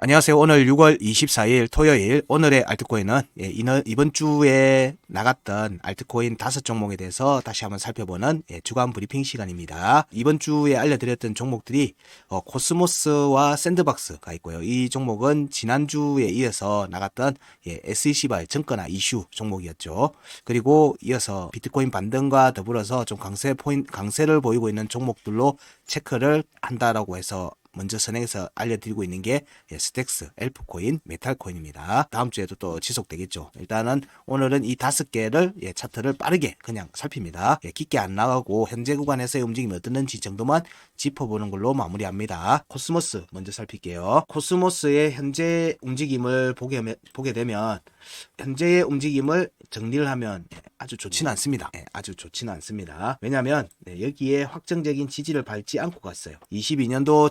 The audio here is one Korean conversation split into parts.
안녕하세요. 오늘 6월 24일 토요일 오늘의 알트코인은 이번 주에 나갔던 알트코인 5종목에 대해서 다시 한번 살펴보는 주간 브리핑 시간입니다. 이번 주에 알려드렸던 종목들이 코스모스와 샌드박스가 있고요. 이 종목은 지난주에 이어서 나갔던 SEC발 증권화 이슈 종목이었죠. 그리고 이어서 비트코인 반등과 더불어서 좀 강세를 보이고 있는 종목들로 체크를 한다라고 해서 먼저 선행해서 알려드리고 있는 게 스택스, 엘프코인, 메탈코인입니다. 다음 주에도 또 지속되겠죠. 일단은 오늘은 이 5개를 차트를 빠르게 그냥 살핍니다. 깊게 안 나가고 현재 구간에서의 움직임이 어떻는지 정도만 짚어보는 걸로 마무리합니다. 코스모스 먼저 살필게요. 코스모스의 현재 움직임을 보게 되면 현재의 움직임을 정리를 하면 아주 좋지는 않습니다. 아주 좋지는 않습니다. 왜냐하면 여기에 확정적인 지지를 밟지 않고 갔어요. 22년도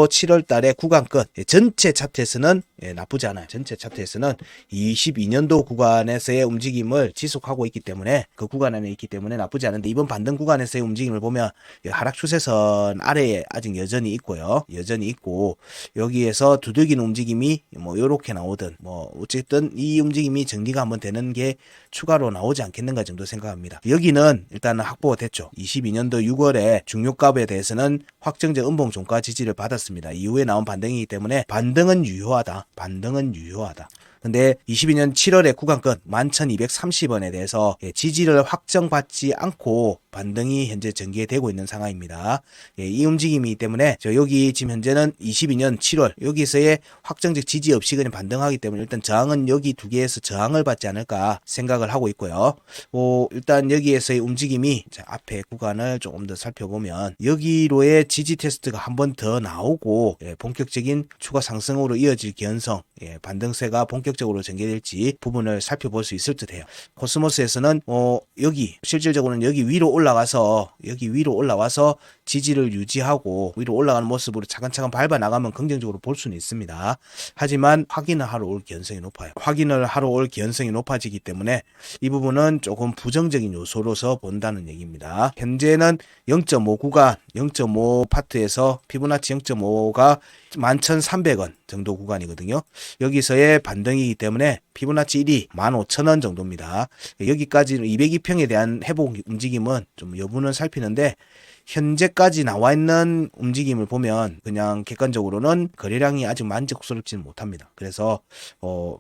7월달에 구간끝 전체 차트에서는 나쁘지 않아요. 전체 차트에서는 22년도 구간에서의 움직임을 지속하고 있기 때문에 그 구간 안에 있기 때문에 나쁘지 않은데 이번 반등 구간에서의 움직임을 보면 하락 추세선 아래에 아직 여전히 있고요. 여전히 있고 여기에서 두들기는 움직임이 뭐 요렇게 나오든 뭐 어쨌든 이 움직임이 정리가 한번 되는 게 추가로 나오지 않겠는가 정도 생각합니다. 여기는 일단은 확보가 됐죠. 22년도 6월에 중요값에 대해서는 확정적 음봉 종가 지지를 받았습니다. 이후에 나온 반등이기 때문에 반등은 유효하다. 근데 22년 7월에 구간끝 11,230원에 대해서 지지를 확정받지 않고 반등이 현재 전개되고 있는 상황입니다. 이 움직임이기 때문에 여기 지금 현재는 22년 7월 여기서의 확정적 지지 없이 그냥 반등하기 때문에 일단 저항은 여기 두 개에서 저항을 받지 않을까 생각을 하고 있고요. 일단 여기에서의 움직임이 앞에 구간을 조금 더 살펴보면 여기로의 지지 테스트가 한 번 더 나오고 본격적인 추가 상승으로 이어질 개연성 반등세가 본격적으로 전개될지 부분을 살펴볼 수 있을 듯해요. 코스모스에서는 여기 실질적으로는 여기 위로 올라와서 지지를 유지하고 위로 올라가는 모습으로 차근차근 밟아 나가면 긍정적으로 볼 수는 있습니다. 하지만 확인을 하러 올 개연성이 높아요. 확인을 하러 올 개연성이 높아지기 때문에 이 부분은 조금 부정적인 요소로서 본다는 얘기입니다. 현재는 0.5 구간, 0.5 파트에서 피보나치 0.5가 11,300원 정도 구간이거든요. 여기서의 반등이기 때문에 피보나치 1이 15,000원 정도입니다. 여기까지는 202평에 대한 회복 움직임은 좀 여부는 살피는데 현재까지 나와 있는 움직임을 보면 그냥 객관적으로는 거래량이 아직 만족스럽지는 못합니다. 그래서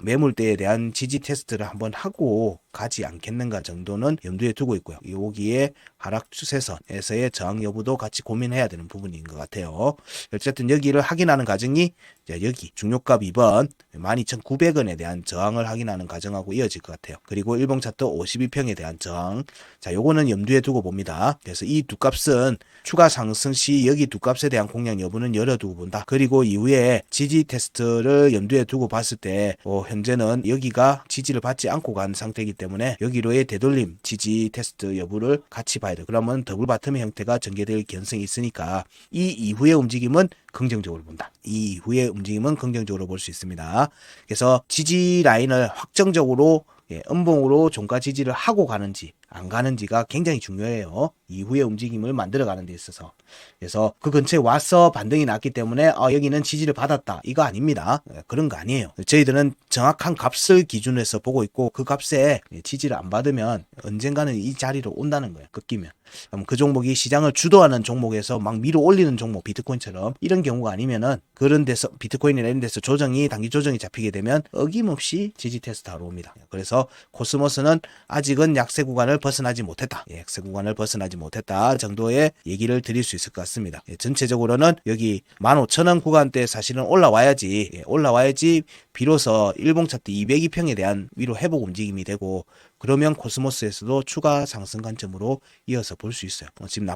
매물대에 대한 지지 테스트를 한번 하고 가지 않겠는가 정도는 염두에 두고 있고요. 여기에 하락 추세선에서의 저항 여부도 같이 고민해야 되는 부분인 것 같아요. 어쨌든 여기를 확인하는 과정이 여기 중요값 2번 12,900원에 대한 저항을 확인하는 과정하고 이어질 것 같아요. 그리고 일봉 차트 52평에 대한 저항. 자, 요거는 염두에 두고 봅니다. 그래서 이 두 값은 추가 상승 시 여기 두 값에 대한 공략 여부는 열어두고 본다. 그리고 이후에 지지 테스트를 염두에 두고 봤을 때 현재는 여기가 지지를 받지 않고 간 상태이기 때문에 여기로의 되돌림 지지 테스트 여부를 같이 봐야 돼요. 그러면 더블 바텀의 형태가 전개될 가능성이 있으니까 이 이후의 움직임은 긍정적으로 본다. 이 이후의 움직임은 긍정적으로 볼 수 있습니다. 그래서 지지 라인을 확정적으로 음봉으로 종가 지지를 하고 가는지 안 가는지가 굉장히 중요해요. 이후의 움직임을 만들어가는 데 있어서. 그래서 그 근처에 와서 반등이 났기 때문에 여기는 지지를 받았다. 이거 아닙니다. 그런 거 아니에요. 저희들은 정확한 값을 기준으로 해서 보고 있고 그 값에 지지를 안 받으면 언젠가는 이 자리로 온다는 거예요. 꺾이면. 그럼 그 종목이 시장을 주도하는 종목에서 막 밀어 올리는 종목 비트코인처럼 이런 경우가 아니면은 그런 데서 비트코인이나 이런 데서 단기 조정이 잡히게 되면 어김없이 지지 테스트 하러 옵니다. 그래서 코스모스는 아직은 약세 구간을 벗어나지 못했다. 약세 구간을 벗어나지 못했다 정도의 얘기를 드릴 수 있을 것 같습니다. 전체적으로는 여기 15,000원 구간대 사실은 올라와야지 비로소 일봉 차트 202평에 대한 위로 회복 움직임이 되고 그러면 코스모스에서도 추가 상승 관점으로 이어서 볼 수 있어요. 지금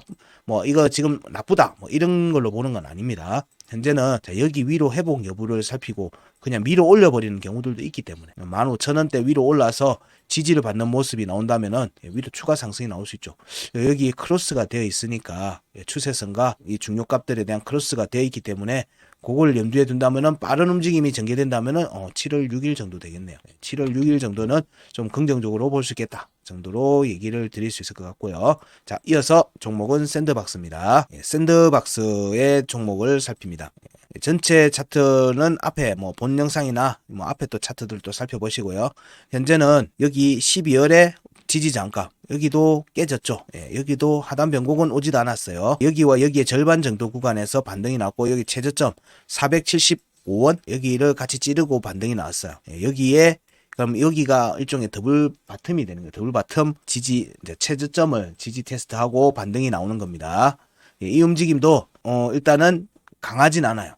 이거 지금 나쁘다 이런 걸로 보는 건 아닙니다. 현재는 여기 위로 회복 여부를 살피고 그냥 밀어 올려버리는 경우들도 있기 때문에 15,000원대 위로 올라서 지지를 받는 모습이 나온다면은 위로 추가 상승이 나올 수 있죠. 여기 크로스가 되어 있으니까 추세선과 이 중요값들에 대한 크로스가 되어 있기 때문에 그걸 염두에 둔다면은 빠른 움직임이 전개된다면은 7월 6일 정도 되겠네요. 7월 6일 정도는 좀 긍정적으로 볼 수 있겠다 정도로 얘기를 드릴 수 있을 것 같고요. 자, 이어서 종목은 샌드박스입니다. 샌드박스의 종목을 살핍니다. 전체 차트는 앞에 뭐 본 영상이나 뭐 앞에 또 차트들도 살펴보시고요. 현재는 여기 12월에 지지 저항값 여기도 깨졌죠. 여기도 하단 변곡은 오지도 않았어요. 여기와 여기의 절반 정도 구간에서 반등이 나왔고 여기 최저점 475원 여기를 같이 찌르고 반등이 나왔어요. 여기에 그럼 여기가 일종의 더블 바텀이 되는 거예요. 더블 바텀 지지 이제 최저점을 지지 테스트하고 반등이 나오는 겁니다. 이 움직임도 일단은 강하진 않아요.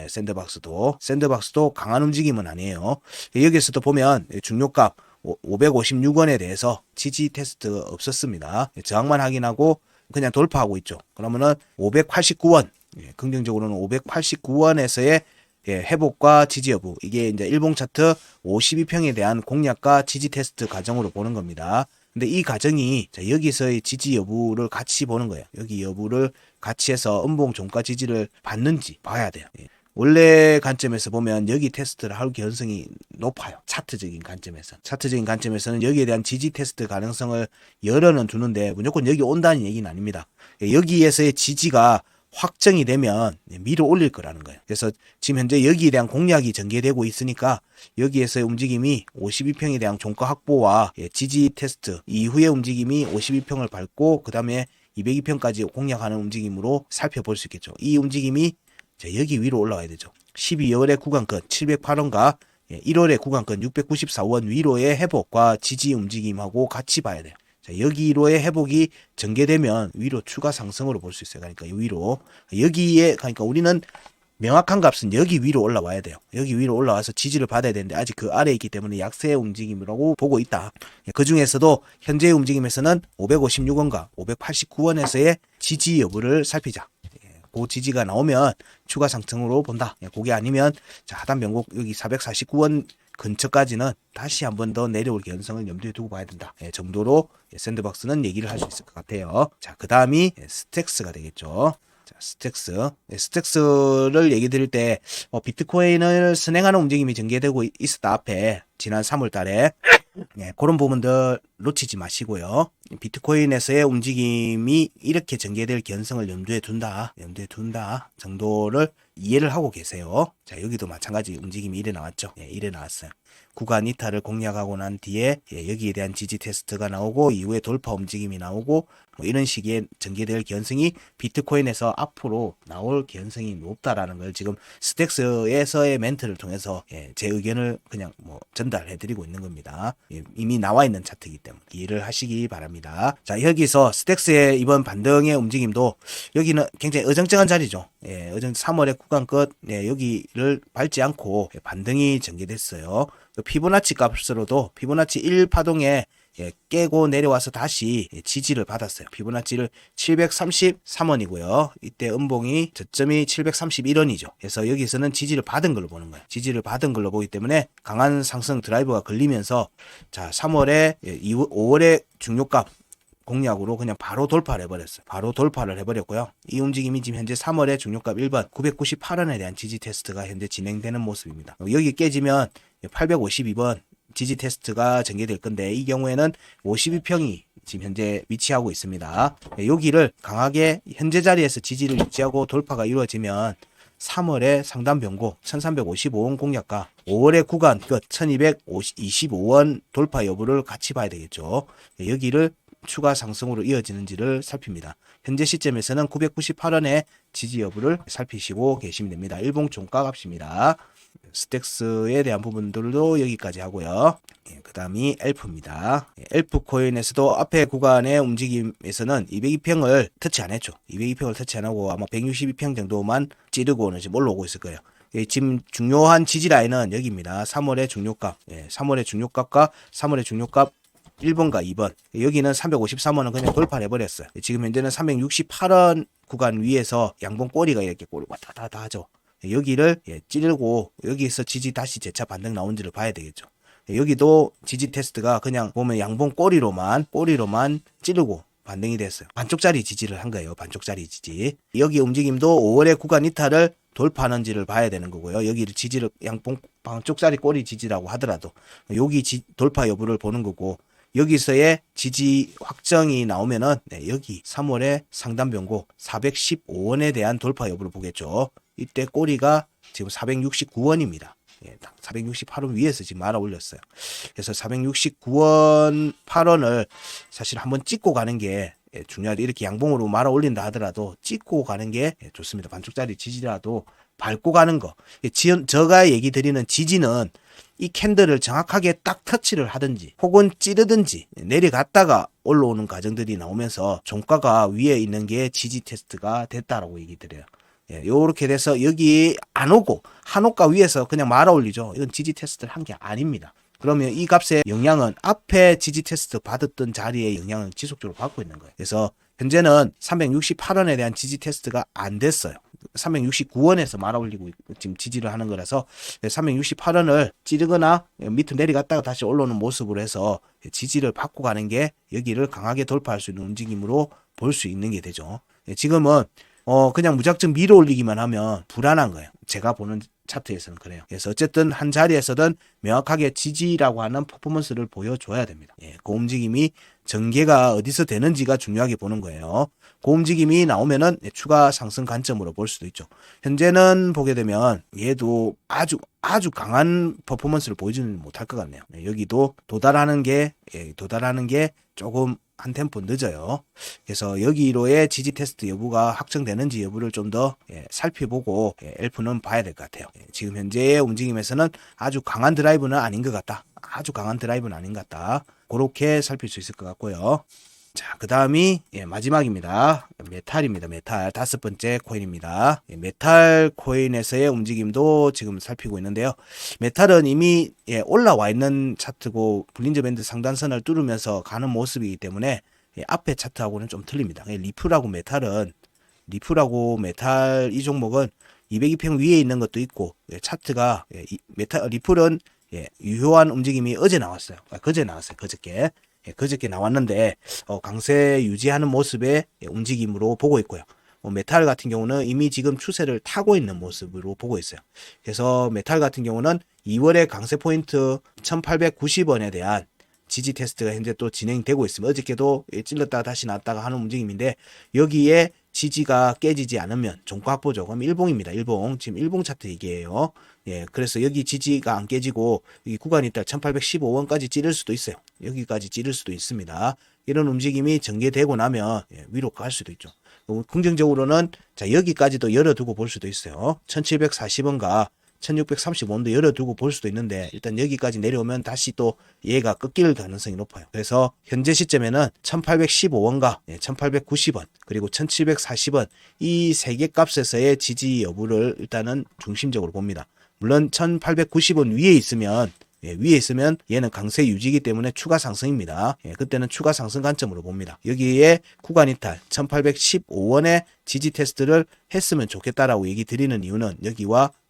샌드박스도 강한 움직임은 아니에요. 여기에서도 보면 중요값 556원에 대해서 지지 테스트 없었습니다. 저항만 확인하고 그냥 돌파하고 있죠. 그러면은 589원 긍정적으로는 589원에서의 회복과 지지 여부 이게 이제 일봉 차트 52평에 대한 공략과 지지 테스트 과정으로 보는 겁니다. 근데 이 과정이 여기서의 지지 여부를 같이 보는 거예요. 여기 여부를 같이 해서 음봉 종가 지지를 받는지 봐야 돼요. 원래 관점에서 보면 여기 테스트를 할 가능성이 높아요. 차트적인 관점에서는 여기에 대한 지지 테스트 가능성을 열어는 두는데 무조건 여기 온다는 얘기는 아닙니다. 여기에서의 지지가 확정이 되면 밀어 올릴 거라는 거예요. 그래서 지금 현재 여기에 대한 공략이 전개되고 있으니까 여기에서의 움직임이 52평에 대한 종가 확보와 지지 테스트 이후의 움직임이 52평을 밟고 그 다음에 202평까지 공략하는 움직임으로 살펴볼 수 있겠죠. 이 움직임이 여기 위로 올라와야 되죠. 12월의 구간권 708원과 1월의 구간권 694원 위로의 회복과 지지 움직임하고 같이 봐야 돼요. 여기로의 회복이 전개되면 위로 추가 상승으로 볼 수 있어요. 그러니까 위로 그러니까 우리는 명확한 값은 여기 위로 올라와야 돼요. 여기 위로 올라와서 지지를 받아야 되는데 아직 그 아래에 있기 때문에 약세의 움직임이라고 보고 있다. 그 중에서도 현재의 움직임에서는 556원과 589원에서의 지지 여부를 살피자. 그 지지가 나오면 추가 상승으로 본다. 그게 아니면 하단 변곡 여기 449원 근처까지는 다시 한 번 더 내려올 가능성을 염두에 두고 봐야 된다. 정도로 샌드박스는 얘기를 할 수 있을 것 같아요. 그 다음이 스택스가 되겠죠. 스택스를 얘기 드릴 때 비트코인을 선행하는 움직임이 전개되고 있었다 앞에 지난 3월 달에 그런 부분들 놓치지 마시고요. 비트코인에서의 움직임이 이렇게 전개될 가능성을 염두에 둔다 정도를 이해를 하고 계세요. 여기도 마찬가지 움직임이 이래 나왔죠. 이래 나왔어요. 구간 이탈을 공략하고 난 뒤에 여기에 대한 지지 테스트가 나오고 이후에 돌파 움직임이 나오고 이런 식의 전개될 가능성이 비트코인에서 앞으로 나올 가능성이 높다라는 걸 지금 스택스에서의 멘트를 통해서 제 의견을 그냥 전달해 드리고 있는 겁니다. 이미 나와 있는 차트이기 때문에 이해를 하시기 바랍니다. 여기서 스택스의 이번 반등의 움직임도 여기는 굉장히 어정쩡한 자리죠. 3월의 구간 끝 여기를 밟지 않고 반등이 전개됐어요. 피보나치 값으로도 피보나치 1파동에 깨고 내려와서 다시 지지를 받았어요. 피보나치를 733원이고요. 이때 음봉이 저점이 731원이죠. 그래서 여기서는 지지를 받은 걸로 보는 거예요. 지지를 받은 걸로 보기 때문에 강한 상승 드라이버가 걸리면서 3월에 5월에 중요값 공략으로 그냥 바로 돌파를 해버렸어요. 바로 돌파를 해버렸고요. 이 움직임이 지금 현재 3월에 중요값 1번 998원에 대한 지지 테스트가 현재 진행되는 모습입니다. 여기 깨지면 852번 지지 테스트가 전개될 건데 이 경우에는 52평이 지금 현재 위치하고 있습니다. 여기를 강하게 현재 자리에서 지지를 유지하고 돌파가 이루어지면 3월에 상단 변곡 1355원 공략과 5월의 구간 끝 1225원 돌파 여부를 같이 봐야 되겠죠. 여기를 추가 상승으로 이어지는지를 살핍니다. 현재 시점에서는 998원의 지지 여부를 살피시고 계시면 됩니다. 일봉 종가 값입니다. 스택스에 대한 부분들도 여기까지 하고요. 그 다음이 엘프입니다. 엘프 코인에서도 앞에 구간의 움직임에서는 202평을 터치 안 했죠. 202평을 터치 안 하고 아마 162평 정도만 찌르고는 지금 올라오고 있을 거예요. 지금 중요한 지지 라인은 여기입니다. 3월의 중요값, 3월의 중요값과 3월의 중요값 1번과 2번. 여기는 353원은 그냥 돌파를 해버렸어요. 지금 현재는 368원 구간 위에서 양봉 꼬리가 이렇게 꼬리가 왔다 하죠. 여기를 찌르고 여기서 지지 다시 재차 반등 나온지를 봐야 되겠죠. 여기도 지지 테스트가 그냥 보면 양봉 꼬리로만 찌르고 반등이 됐어요. 반쪽짜리 지지를 한 거예요. 반쪽짜리 지지. 여기 움직임도 5월의 구간 이탈을 돌파하는지를 봐야 되는 거고요. 여기를 지지를 양봉 반쪽짜리 꼬리 지지라고 하더라도 여기 돌파 여부를 보는 거고 여기서의 지지 확정이 나오면은 여기 3월에 상단 변곡 415원에 대한 돌파 여부를 보겠죠. 이때 꼬리가 지금 469원입니다. 예, 468원 위에서 지금 말아 올렸어요. 그래서 469원 8원을 사실 한번 찍고 가는 게 중요하다. 이렇게 양봉으로 말아 올린다 하더라도 찍고 가는 게 좋습니다. 반쪽짜리 지지라도 밟고 가는 거. 제가 얘기 드리는 지지는 이 캔들을 정확하게 딱 터치를 하든지 혹은 찌르든지 내려갔다가 올라오는 과정들이 나오면서 종가가 위에 있는 게 지지 테스트가 됐다라고 얘기 드려요. 예, 요렇게 돼서 여기 안 오고 한옥가 위에서 그냥 말아 올리죠. 이건 지지 테스트를 한 게 아닙니다. 그러면 이 값의 영향은 앞에 지지 테스트 받았던 자리의 영향을 지속적으로 받고 있는 거예요. 그래서 현재는 368원에 대한 지지 테스트가 안 됐어요. 369원에서 말아 올리고 지금 지지를 하는 거라서 368원을 찌르거나 밑으로 내려갔다가 다시 올라오는 모습으로 해서 지지를 받고 가는 게 여기를 강하게 돌파할 수 있는 움직임으로 볼 수 있는 게 되죠. 지금은 그냥 무작정 밀어 올리기만 하면 불안한 거예요. 제가 보는 차트에서는 그래요. 그래서 어쨌든 한 자리에서든 명확하게 지지라고 하는 퍼포먼스를 보여줘야 됩니다. 예, 그 움직임이 전개가 어디서 되는지가 중요하게 보는 거예요. 그 움직임이 나오면은 추가 상승 관점으로 볼 수도 있죠. 현재는 보게 되면 얘도 아주 강한 퍼포먼스를 보여주는 못할 것 같네요. 여기도 도달하는 게 조금 한 템포 늦어요. 그래서 여기로의 지지 테스트 여부가 확정되는지 여부를 좀 더 살펴보고 엘프는 봐야 될 것 같아요. 지금 현재의 움직임에서는 아주 강한 드라이브는 아닌 것 같다. 그렇게 살필 수 있을 것 같고요. 자, 그 다음이 마지막입니다. 메탈입니다. 메탈 다섯 번째 코인입니다. 메탈 코인에서의 움직임도 지금 살피고 있는데요. 메탈은 이미 올라와 있는 차트고 볼린저 밴드 상단선을 뚫으면서 가는 모습이기 때문에 앞에 차트하고는 좀 틀립니다. 리플하고 메탈 이 종목은 202평 위에 있는 것도 있고 차트가 리플은 유효한 움직임이 어제 나왔어요. 그저께 나왔는데 강세 유지하는 모습의 움직임으로 보고 있고요. 메탈 같은 경우는 이미 지금 추세를 타고 있는 모습으로 보고 있어요. 그래서 메탈 같은 경우는 2월의 강세 포인트 1890원에 대한 지지 테스트가 현재 또 진행되고 있습니다. 어저께도 찔렀다가 다시 나왔다가 하는 움직임인데 여기에 지지가 깨지지 않으면 종가 확보죠. 그럼 일봉입니다. 지금 일봉 차트 얘기예요. 그래서 여기 지지가 안 깨지고 이 구간이 있다 1815원까지 찌를 수도 있어요. 여기까지 찌를 수도 있습니다. 이런 움직임이 전개되고 나면 위로 갈 수도 있죠. 긍정적으로는 자 여기까지도 열어두고 볼 수도 있어요. 1740원과 1635원도 열어두고 볼 수도 있는데 일단 여기까지 내려오면 다시 또 얘가 꺾일 가능성이 높아요. 그래서 현재 시점에는 1815원과 1890원 그리고 1740원 이 세 개 값에서의 지지 여부를 일단은 중심적으로 봅니다. 물론 1890원 위에 있으면 얘는 강세 유지이기 때문에 추가 상승입니다. 그때는 추가 상승 관점으로 봅니다. 여기에 구간 이탈 1815원의 지지 테스트를 했으면 좋겠다라고 얘기 드리는 이유는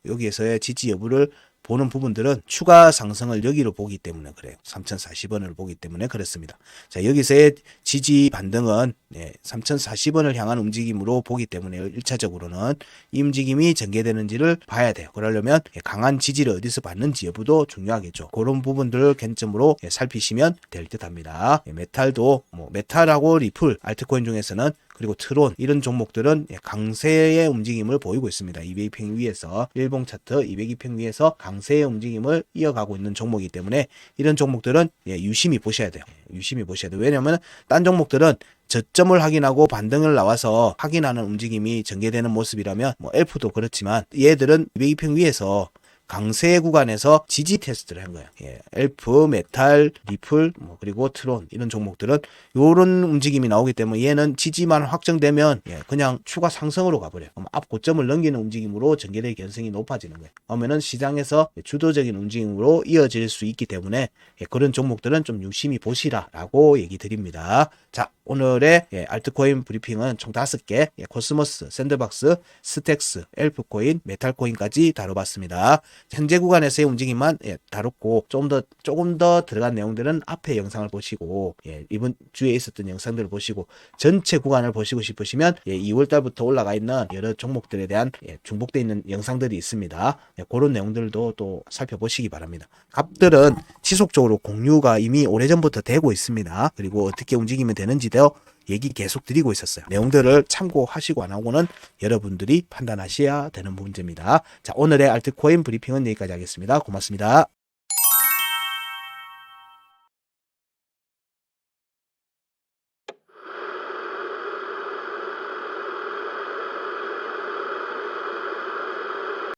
여기에서의 지지 여부를 보는 부분들은 추가 상승을 여기로 보기 때문에 그래요. 3040원을 보기 때문에 그렇습니다. 자, 여기서의 지지 반등은 3040원을 향한 움직임으로 보기 때문에 1차적으로는 이 움직임이 전개되는지를 봐야 돼요. 그러려면 강한 지지를 어디서 받는지 여부도 중요하겠죠. 그런 부분들을 견점으로 살피시면 될 듯합니다. 메탈도 메탈하고 리플 알트코인 중에서는 그리고 트론 이런 종목들은 강세의 움직임을 보이고 있습니다. 200평 위에서 일봉 차트 202평 위에서 강세의 움직임을 이어가고 있는 종목이기 때문에 이런 종목들은 유심히 보셔야 돼요. 왜냐하면 딴 종목들은 저점을 확인하고 반등을 나와서 확인하는 움직임이 전개되는 모습이라면 엘프도 그렇지만 얘들은 202평 위에서 강세 구간에서 지지 테스트를 한 거예요. 엘프, 메탈, 리플, 그리고 트론 이런 종목들은 이런 움직임이 나오기 때문에 얘는 지지만 확정되면 그냥 추가 상승으로 가버려요. 그럼 앞 고점을 넘기는 움직임으로 전개될 가능성이 높아지는 거예요. 그러면은 시장에서 주도적인 움직임으로 이어질 수 있기 때문에 그런 종목들은 좀 유심히 보시라라고 얘기 드립니다. 자, 오늘의 알트코인 브리핑은 총 5개 코스모스, 샌드박스, 스택스, 엘프코인, 메탈코인까지 다뤄봤습니다. 현재 구간에서의 움직임만 다뤘고 조금 더 들어간 내용들은 앞에 영상을 보시고 이번 주에 있었던 영상들을 보시고 전체 구간을 보시고 싶으시면 2월달부터 올라가 있는 여러 종목들에 대한 중복되어 있는 영상들이 있습니다. 그런 내용들도 또 살펴보시기 바랍니다. 값들은 지속적으로 공유가 이미 오래전부터 되고 있습니다. 그리고 어떻게 움직이면 되는지도 얘기 계속 드리고 있었어요. 내용들을 참고하시고 안 하고는 여러분들이 판단하셔야 되는 문제입니다. 자, 오늘의 알트코인 브리핑은 여기까지 하겠습니다. 고맙습니다.